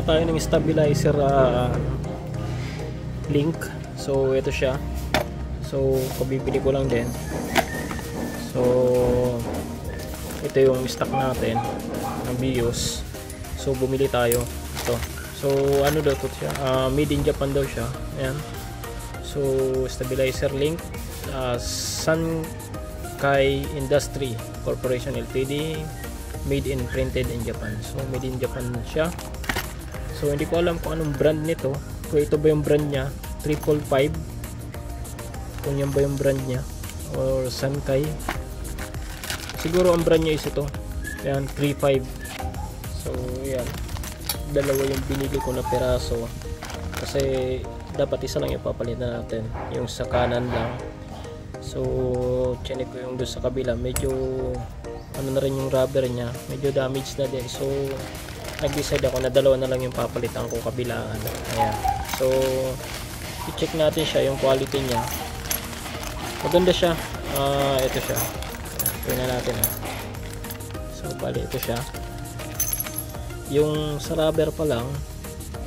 muna tayo ng stabilizer link. So ito siya. So kabibili ko lang din. So ito yung stock natin ng BIOS. So bumili tayo ito. So ano daw to siya? Made in Japan daw siya. Ayan. So stabilizer link, Sankai Industry Corporation Ltd, made in printed in Japan. So made in Japan siya. So hindi ko alam kung anong brand nito. Kung ito ba yung brand niya, 555. Kung yan ba yung brand niya or Sankai. Siguro ang brand niya is ito. Ayan, 35. So ayan, dalawa yung binili ko na peraso kasi dapat isa lang yung papalitan natin, yung sa kanan lang. So chinek ko yung doon sa kabila, medyo ano na rin yung rubber niya, medyo damage na din. So nag-decide ako na dalawa na lang yung papalitan ko kabilaan. Ayan, so i-check natin siya, yung quality niya maganda siya. Ito siya, tingnan natin. So bali ito siya, yung sa rubber pa lang,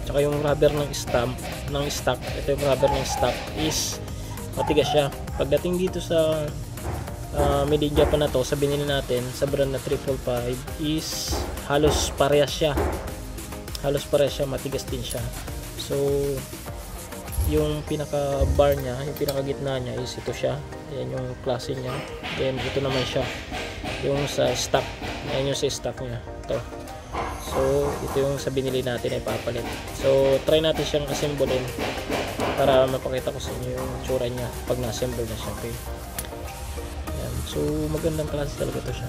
tsaka yung rubber ng stock, ito yung rubber ng stock is matigas siya. Pagdating dito sa made in Japan na to, sa binili natin sa brand na 555 is halos parehas siya, matigas din siya. So yung pinaka bar niya, yung pinaka gitna niya is ito siya. Ayan yung klase niya. Then ito naman siya yung sa stock. Ayan yung sa stock niya, ito. So ito yung sa binili natin ay papalit. So try natin siyang assemblein para mapakita ko sa inyo yung tsura niya pag na-assemble na siya. Okay. Ayan. So magandang klase talaga ito siya.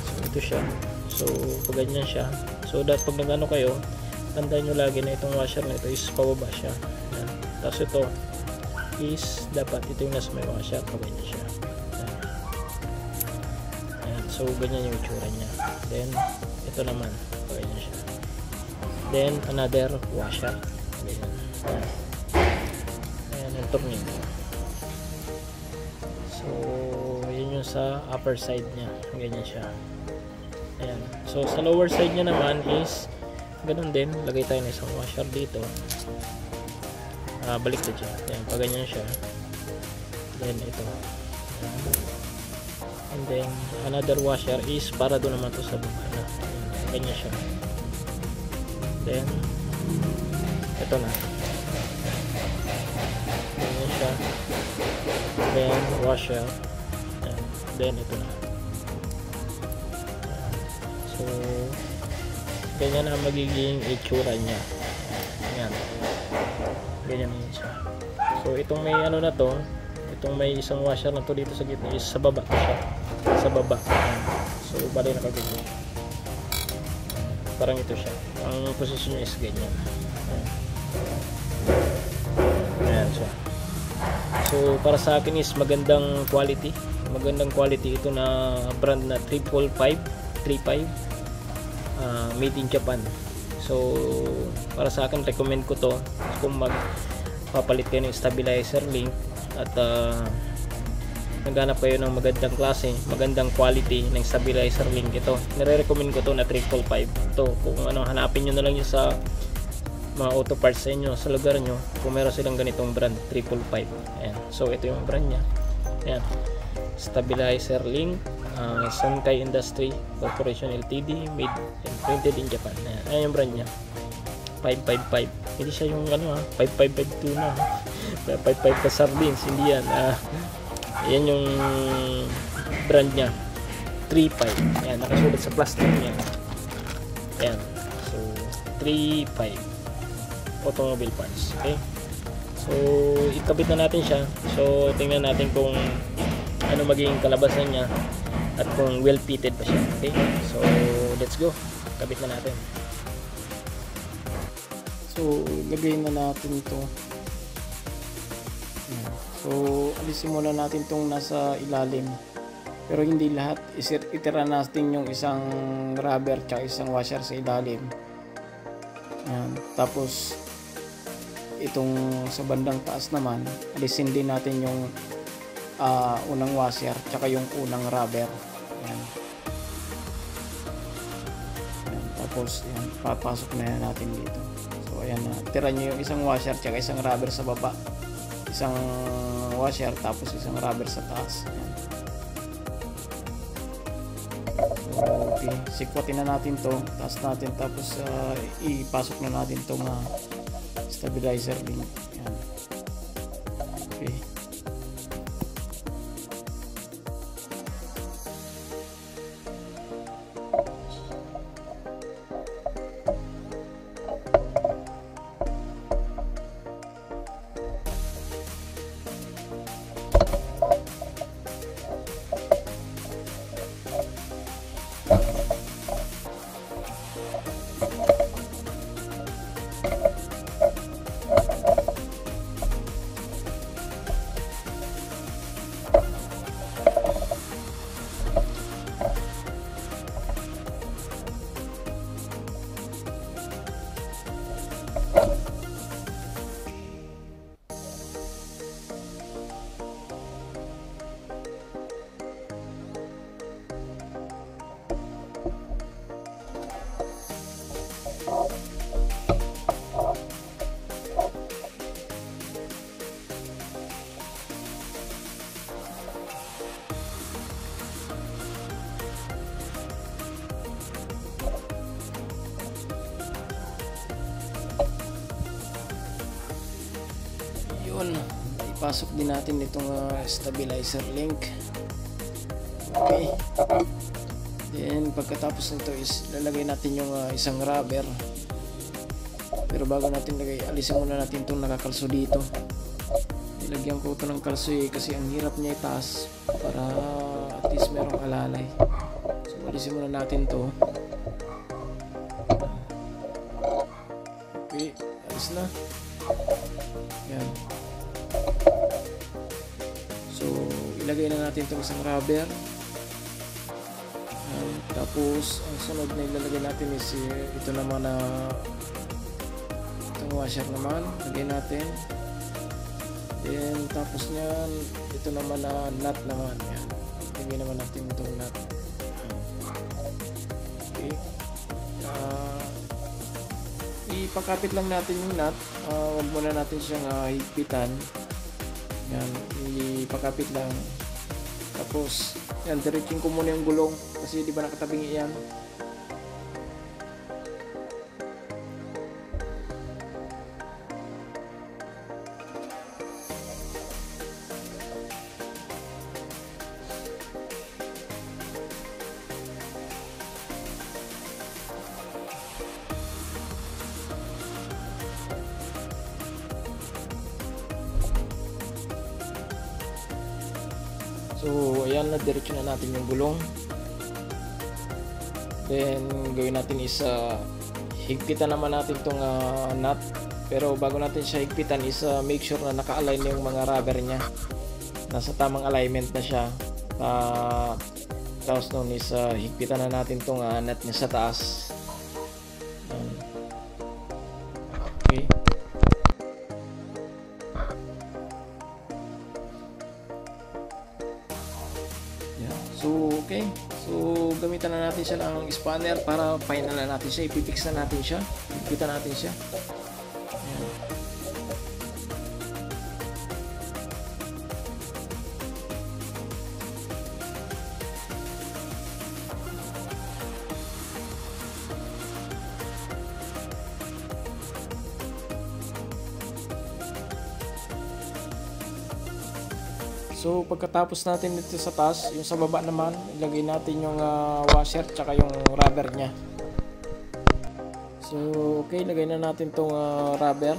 So ito siya. So pag ganyan siya. So dapat pag nag-ano kayo, tandaan nyo lagi na itong washer na ito is pababa siya. Ayan. Tapos ito is dapat ito yung nasa may washer pag ganyan siya. Ayan. Ayan. So ganyan yung itsura niya. Then ito naman pag ganyan siya. Then another washer. Ganyan. Ayan. Ayan yung turning. So yun yung sa upper side niya. Ganyan siya. Ayan. So sa lower side niya naman is ganun din, lagay tayo ng isang washer dito. Balik na siya. Ayan, pag ganyan siya. Then ito. Ayan. And then another washer is para doon naman to sa baba na. Ayan, ganyan siya. Then ito na. Ganyan siya. Then washer. Ayan. Then ito na. Ayan. So ganyan ang magiging itsura niya. Ayan. Ganyan yun siya. So itong may ano na to, itong may isang washer na to dito sa gitna is sa baba siya. Sa baba. Ayan. So bali nakagano. Parang ito siya. Ang posisyon niya is ganyan. Ayan. Ayan siya. So para sa akin is magandang quality. Magandang quality ito na brand na 555. Made in Japan. So para sa akin, recommend ko to kung magpapalit kayo ng stabilizer link at naghanap kayo ng magandang klase, magandang quality ng stabilizer link. Ito, nire-recommend ko to na 555. Ito, kung ano, hanapin nyo na lang yun sa mga auto parts sa inyo, sa lugar nyo, kung meron silang ganitong brand, 555. Ayan. So ito yung brand nya. Ayan, stabilizer link, Sankai Industry Corporation Ltd, made and printed in Japan. Ayan yung brand nya, 555. Hindi siya yung ano 5552 na 555 ka sardines, hindi yan. Ayan yung brand nya, 35. Ayan, nakasulat sa plastic nya. Ayan, so 35 automobile parts. Okay, so ikabit na natin siya. So tingnan natin kung ano magiging kalabasan niya at kung well fitted pa siya. Okay, so let's go, kabit na natin. So lagay na natin ito. So alisin muna natin itong nasa ilalim, pero hindi lahat. Itira natin yung isang rubber at isang washer sa ilalim. Ayan. Tapos itong sa bandang taas naman, alisin din natin yung unang washer tsaka yung unang rubber. Ayan. Ayan. Tapos yan, papasok na yan natin dito. So ayan na, tira nyo yung isang washer tsaka isang rubber sa baba, isang washer tapos isang rubber sa taas. Ayan. So, okay, sikwatin na natin to, taas natin, tapos ipasok na natin tong stabilizer link. Ayan. Okay. Ipasok din natin itong stabilizer link. Okay, then pagkatapos nito is lalagay natin yung isang rubber, pero bago natin lagay, alisin muna natin itong nakakalso dito. Nilagyan ko ito ng kalso kasi ang hirap niya itaas, para at least merong alalay. So alisin muna natin to. Okay, alis na. Yan. So, ilagay na natin itong isang rubber. Tapos, ang sunod na ilalagay natin is ito naman na itong washer naman. Lagay natin. Then, tapos nyan, ito naman na nut naman. Yan. Lagay naman natin itong nut. Okay. Ipakapit lang natin yung nut. Huwag muna natin siyang higpitan. Yan, ipakapit lang. Tapos, yan, diretsin ko muna yung gulong kasi di ba nakatabing yan. So, ayan na, diretso na natin yung gulong. Then, gawin natin is higpitan naman natin itong nut. Pero bago natin siya higpitan is make sure na naka-align yung mga rubber niya. Nasa tamang alignment na siya. Tapos nun is higpitan na natin itong nut niya sa taas. Okay. So, okay. So, gamitan na natin siya ng spanner para final na natin siya. Ipipix na natin siya. Ipipita natin siya. Ayan. So pagkatapos natin dito sa taas, yung sa baba naman, ilagay natin yung washer tsaka yung rubber nya. So okay, lagay na natin tong rubber.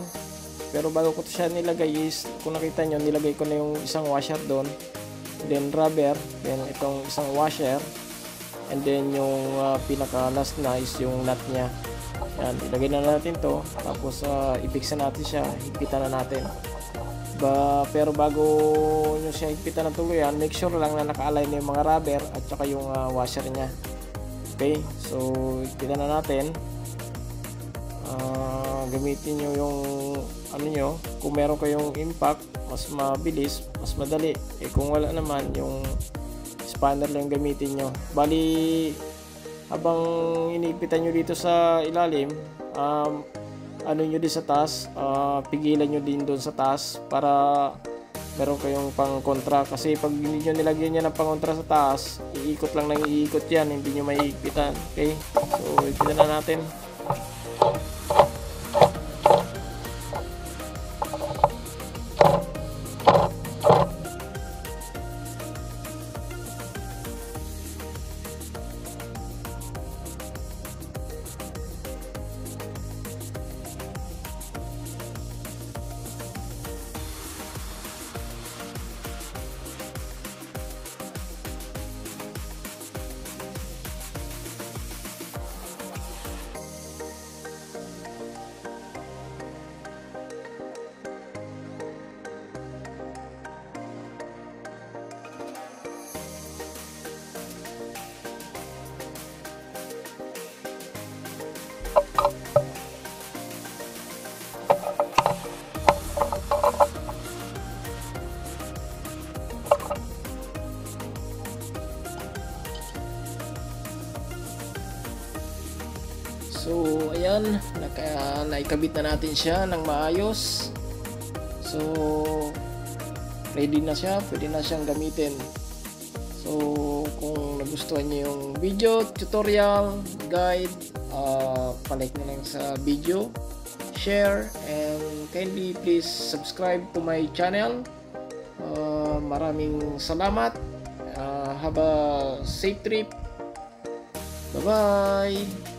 Pero bago ko siya nilagay is, kung nakita nyo, nilagay ko na yung isang washer doon, then rubber, then itong isang washer, and then yung pinaka last na is yung nut nya. Yan, ilagay na natin to, tapos i-fix na natin siya, higpitan na natin. Pero bago nyo siya higpitan ng tuluyan, make sure lang na naka-align na yung mga rubber at saka yung washer nya. Okay, so higpitan na natin. Gamitin nyo yung ano nyo, kung meron kayong impact, mas mabilis, mas madali. Kung wala naman, yung spanner lang gamitin nyo. Bali, habang iniipitan nyo dito sa ilalim, ano nyo din sa taas, pigilan nyo din doon sa taas para meron kayong pang kontra. Kasi pag hindi nyo nilagyan yan ng pang kontra sa taas, iikot lang nang iikot yan, hindi nyo maiipitan. Okay, so ipitan na natin. So ayan, naikabit na natin siya ng maayos. So ready na siya, pwede na siyang gamitin. So kung nagustuhan niyo yung video tutorial guide, palike na lang sa video, share, and kindly please subscribe to my channel. Maraming salamat. Have a safe trip. Bye bye.